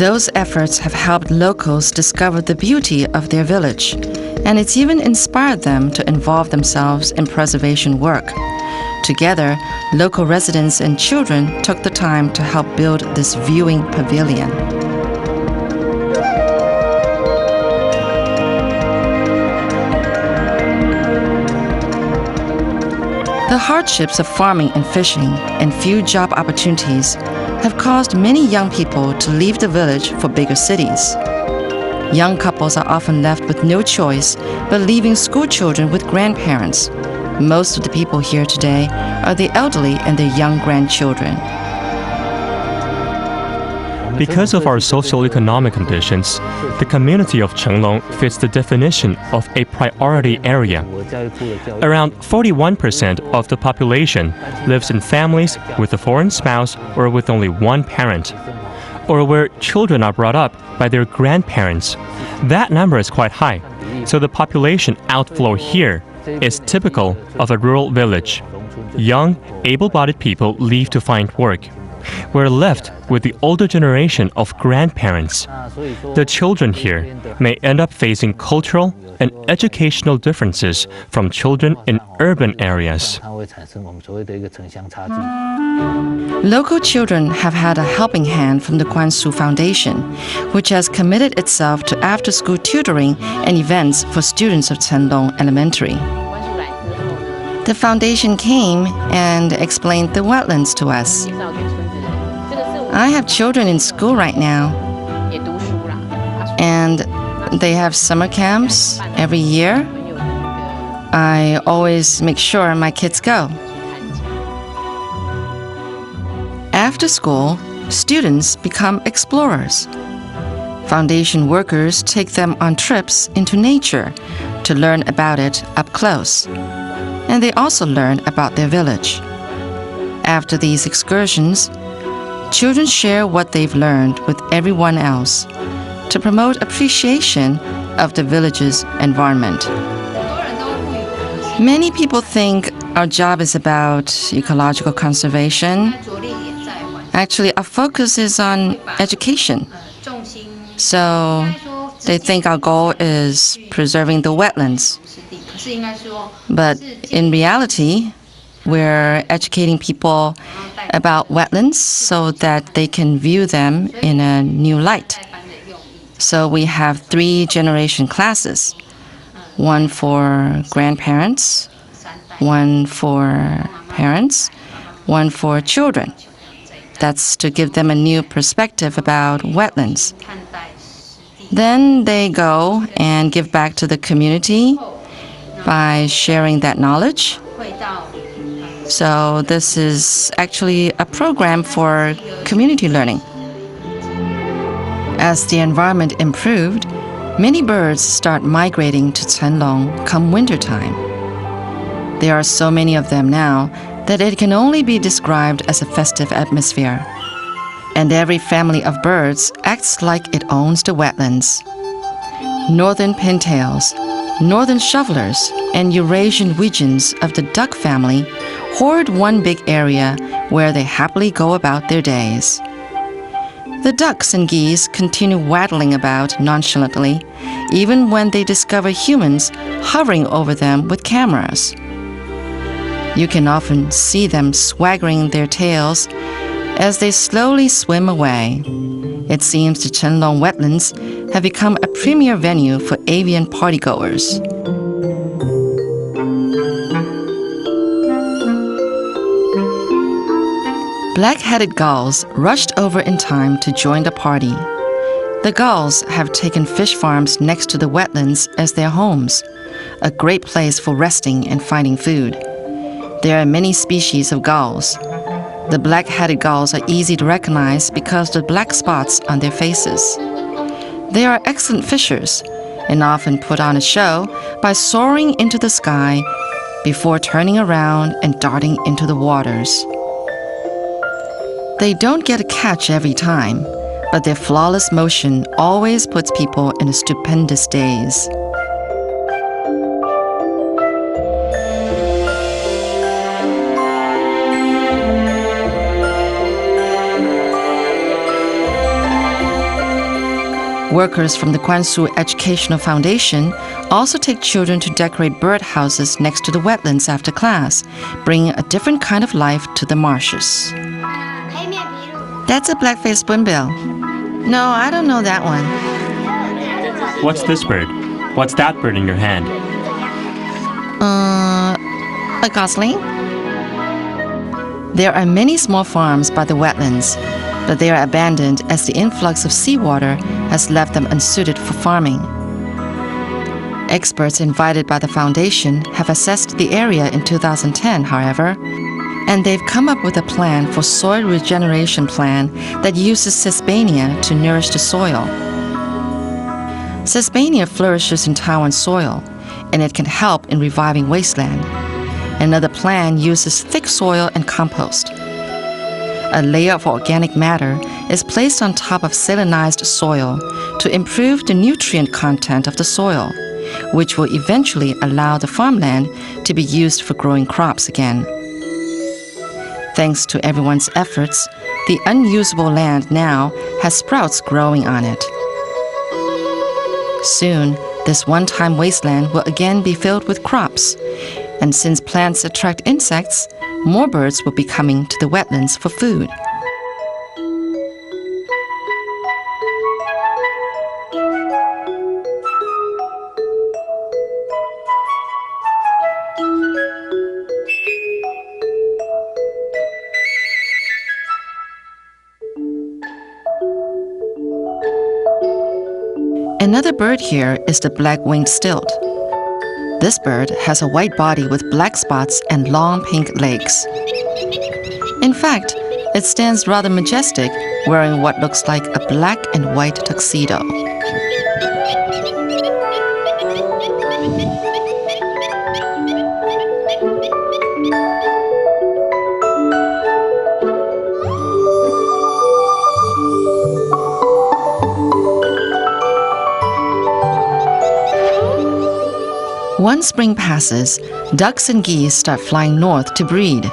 Those efforts have helped locals discover the beauty of their village, and it's even inspired them to involve themselves in preservation work. Together, local residents and children took the time to help build this viewing pavilion. The hardships of farming and fishing and few job opportunities have caused many young people to leave the village for bigger cities. Young couples are often left with no choice but leaving school children with grandparents. Most of the people here today are the elderly and their young grandchildren. Because of our socioeconomic conditions, the community of Chenglong fits the definition of a priority area. Around 41% of the population lives in families with a foreign spouse or with only one parent, or where children are brought up by their grandparents. That number is quite high, so the population outflow here is typical of a rural village. Young, able-bodied people leave to find work. We're left with the older generation of grandparents. The children here may end up facing cultural and educational differences from children in urban areas. Local children have had a helping hand from the Kuanshu Foundation, which has committed itself to after-school tutoring and events for students of Chenglong Elementary. The foundation came and explained the wetlands to us. I have children in school right now, and they have summer camps every year. I always make sure my kids go. After school, students become explorers. Foundation workers take them on trips into nature to learn about it up close. And they also learn about their village. After these excursions, children share what they've learned with everyone else to promote appreciation of the village's environment. Many people think our job is about ecological conservation. Actually, our focus is on education. So they think our goal is preserving the wetlands. But in reality, we're educating people about wetlands so that they can view them in a new light. So we have 3 generation classes, one for grandparents, one for parents, one for children. That's to give them a new perspective about wetlands. Then they go and give back to the community by sharing that knowledge. So this is actually a program for community learning. As the environment improved, many birds start migrating to Chenglong come wintertime. There are so many of them now that it can only be described as a festive atmosphere. And every family of birds acts like it owns the wetlands. Northern pintails, northern shovelers, and Eurasian widgeons of the duck family hoard one big area where they happily go about their days. The ducks and geese continue waddling about nonchalantly, even when they discover humans hovering over them with cameras. You can often see them swaggering their tails as they slowly swim away. It seems the Chenglong Wetlands have become a premier venue for avian partygoers. Black-headed gulls rushed over in time to join the party. The gulls have taken fish farms next to the wetlands as their homes, a great place for resting and finding food. There are many species of gulls. The black-headed gulls are easy to recognize because of the black spots on their faces. They are excellent fishers and often put on a show by soaring into the sky before turning around and darting into the waters. They don't get a catch every time, but their flawless motion always puts people in a stupendous daze. Workers from the Kuanshu Educational Foundation also take children to decorate birdhouses next to the wetlands after class, bringing a different kind of life to the marshes. That's a black-faced spoonbill. No, I don't know that one. What's this bird? What's that bird in your hand? A gosling? There are many small farms by the wetlands, but they are abandoned as the influx of seawater has left them unsuited for farming. Experts invited by the foundation have assessed the area in 2010, however, and they've come up with a plan for soil regeneration plan that uses sesbania to nourish the soil. Sesbania flourishes in Taiwan soil, and it can help in reviving wasteland. Another plan uses thick soil and compost. A layer of organic matter is placed on top of salinized soil to improve the nutrient content of the soil, which will eventually allow the farmland to be used for growing crops again. Thanks to everyone's efforts, the unusable land now has sprouts growing on it. Soon, this one-time wasteland will again be filled with crops, and since plants attract insects, more birds will be coming to the wetlands for food. Another bird here is the black-winged stilt. This bird has a white body with black spots and long pink legs. In fact, it stands rather majestic, wearing what looks like a black and white tuxedo. Once spring passes, ducks and geese start flying north to breed.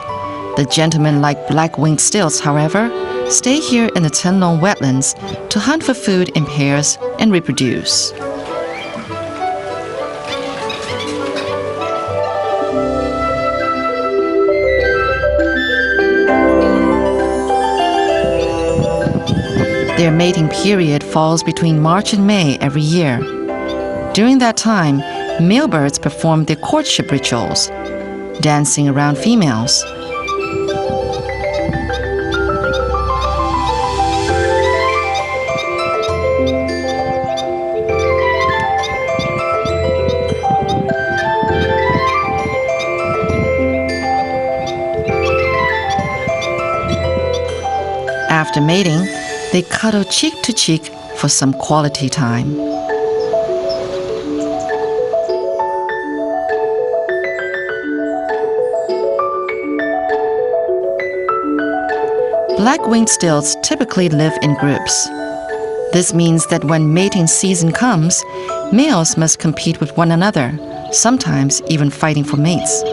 The gentlemen-like black-winged stilts, however, stay here in the Chenglong Wetlands to hunt for food in pairs and reproduce. Their mating period falls between March and May every year. During that time, male birds perform their courtship rituals, dancing around females. After mating, they cuddle cheek to cheek for some quality time. Black-winged stilts typically live in groups. This means that when mating season comes, males must compete with one another, sometimes even fighting for mates.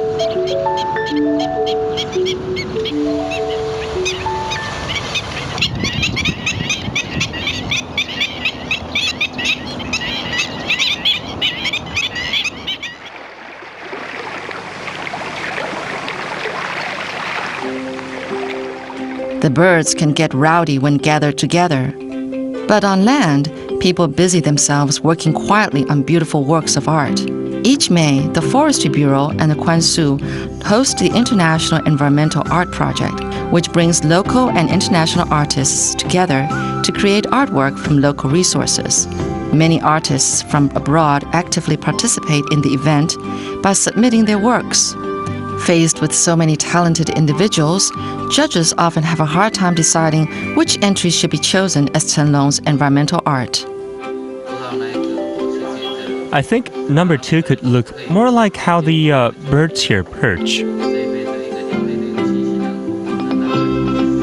The birds can get rowdy when gathered together. But on land, people busy themselves working quietly on beautiful works of art. Each May, the Forestry Bureau and the Kuanshu host the International Environmental Art Project, which brings local and international artists together to create artwork from local resources. Many artists from abroad actively participate in the event by submitting their works. Faced with so many talented individuals, judges often have a hard time deciding which entry should be chosen as Chenglong's environmental art. I think number 2 could look more like how the birds here perch.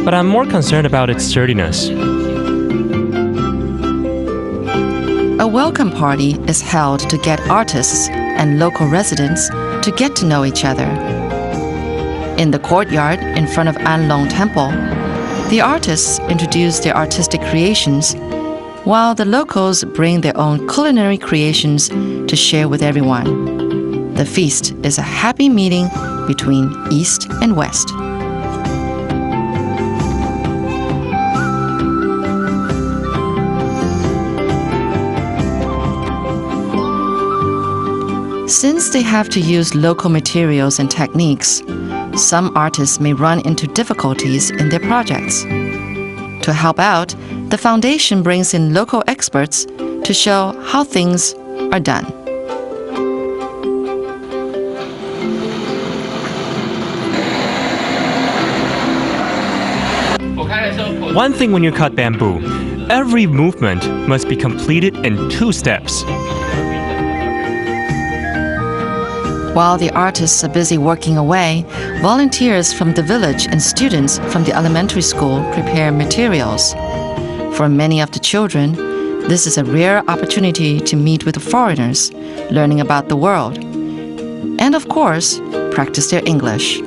But I'm more concerned about its sturdiness. A welcome party is held to get artists and local residents to get to know each other. In the courtyard in front of Yunlin Temple, the artists introduce their artistic creations while the locals bring their own culinary creations to share with everyone. The feast is a happy meeting between East and West. Since they have to use local materials and techniques, some artists may run into difficulties in their projects. To help out, the foundation brings in local experts to show how things are done. One thing when you cut bamboo, every movement must be completed in 2 steps. While the artists are busy working away, volunteers from the village and students from the elementary school prepare materials. For many of the children, this is a rare opportunity to meet with foreigners, learning about the world, and of course, practice their English.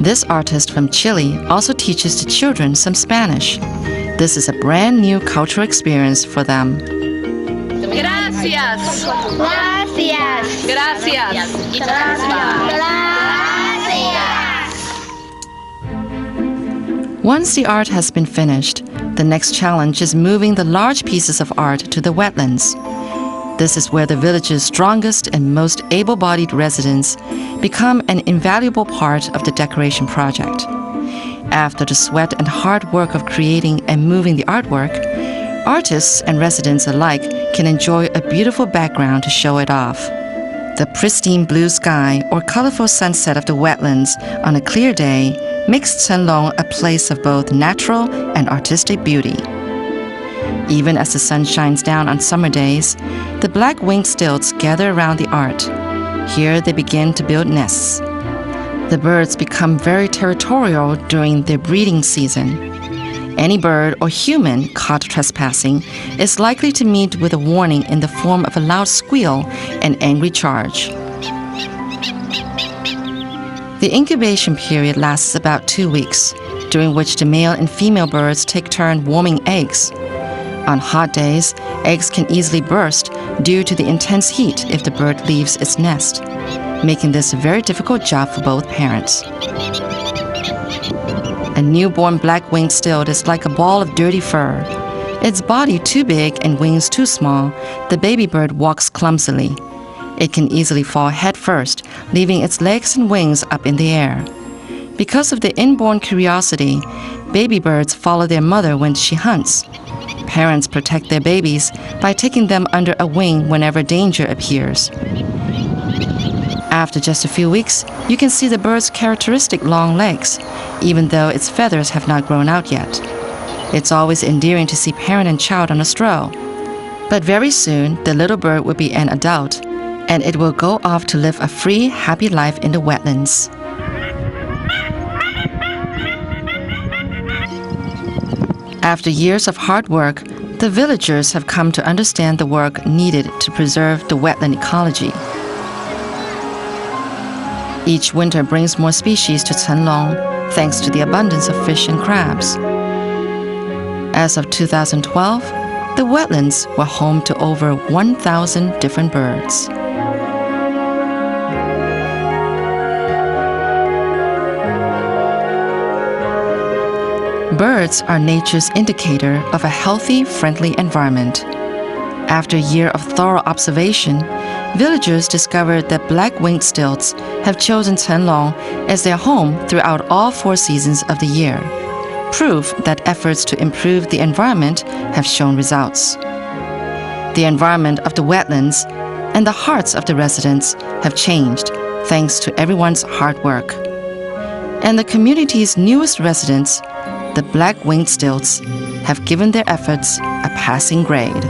This artist from Chile also teaches the children some Spanish. This is a brand new cultural experience for them. Gracias. Gracias. Gracias. Once the art has been finished, the next challenge is moving the large pieces of art to the wetlands. This is where the village's strongest and most able-bodied residents become an invaluable part of the decoration project. After the sweat and hard work of creating and moving the artwork, artists and residents alike can enjoy a beautiful background to show it off. The pristine blue sky or colorful sunset of the wetlands on a clear day makes Chenglong a place of both natural and artistic beauty. Even as the sun shines down on summer days, the black-winged stilts gather around the art. Here they begin to build nests. The birds become very territorial during their breeding season. Any bird or human caught trespassing is likely to meet with a warning in the form of a loud squeal and angry charge. The incubation period lasts about 2 weeks, during which the male and female birds take turn warming eggs. On hot days, eggs can easily burst due to the intense heat if the bird leaves its nest, making this a very difficult job for both parents. A newborn black-winged stilt is like a ball of dirty fur. Its body too big and wings too small, the baby bird walks clumsily. It can easily fall head first, leaving its legs and wings up in the air. Because of the inborn curiosity, baby birds follow their mother when she hunts. Parents protect their babies by taking them under a wing whenever danger appears. After just a few weeks, you can see the bird's characteristic long legs, even though its feathers have not grown out yet. It's always endearing to see parent and child on a stroll. But very soon, the little bird will be an adult, and it will go off to live a free, happy life in the wetlands. After years of hard work, the villagers have come to understand the work needed to preserve the wetland ecology. Each winter brings more species to Chenglong, thanks to the abundance of fish and crabs. As of 2012, the wetlands were home to over 1,000 different birds. Birds are nature's indicator of a healthy, friendly environment. After a year of thorough observation, villagers discovered that black-winged stilts have chosen Chenglong as their home throughout all 4 seasons of the year, proof that efforts to improve the environment have shown results. The environment of the wetlands and the hearts of the residents have changed thanks to everyone's hard work. And the community's newest residents, the black-winged stilts, have given their efforts a passing grade.